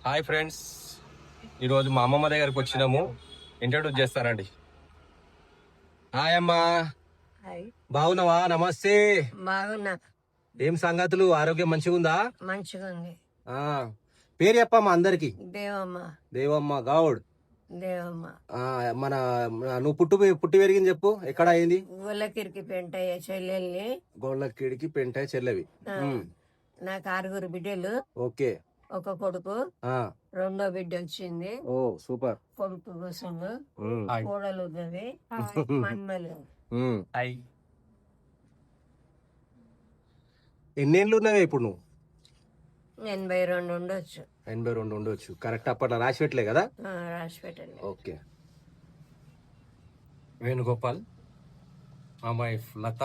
Hi friends, ఈరోజు మా అమ్మమ్మ దగ్గరకు వచ్చినాము. ఇంట్రడ్యూస్ చేస్తారండి. హాయ్ అమ్మా, బాగున్నావా? నమస్తే. బాగున్నా. ఏం సంగతులు? ఆరోగ్యం మంచిగా ఉందా? మంచిగా ఉంది. పేరు చెప్పమ్మా అందరికి. దేవమ్మ. దేవమ్మ గౌడ్. దేవమ్మ. మన నువ్వు పుట్టి పెరిగింది చెప్పు. ఎక్కడ అయింది? గొల్లకిరికి పెంటయ్య చెల్లెల్ని. గోళ్ళకిడికి పెంటాయి చెల్లెవి. నాకు 6 బిడ్డలు. ఓకే. ఒక కొడుకు, రెండో బిడ్డ వచ్చింది. ఓ సూపర్. కొడుకు కూసుండు, కోడలు ఉన్నది, మన్మలు. ఎన్నేళ్ళు ఉన్నావే ఇప్పుడు నువ్వు? 82 ఉండొచ్చు. 82 ఉండొచ్చు. కరెక్ట్. అప్పట్లో రాసి పెట్టలే కదా? రాసి పెట్టండి. ఓకే. వేణుగోపాల్, మా వైఫ్ లత,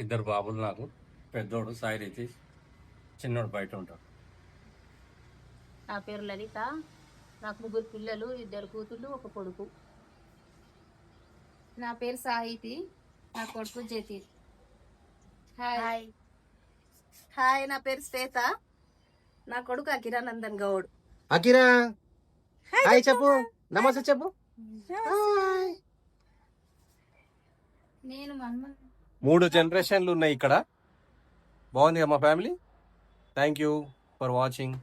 2 బాబులు నాకు. పెద్దోడు సాయి రితీష్, చిన్నోడు బయట ఉంటాడు. నా పేరు లలిత. నాకు 3 పిల్లలు, 2 కూతుళ్ళు, 1 కొడుకు. నా పేరు సాహితి. నా కొడుకు జతీర్. హాయ్ హాయ్, నా పేరు శ్వేత. నా కొడుకు అకిరానందన్ గౌడ్. అకిరా హాయ్ చెప్పు. నమస్తే చెప్పు. నేను 3 జనరేషన్లు ఉన్నాయి ఇక్కడ. బాగుంది మా family. Thank you for watching.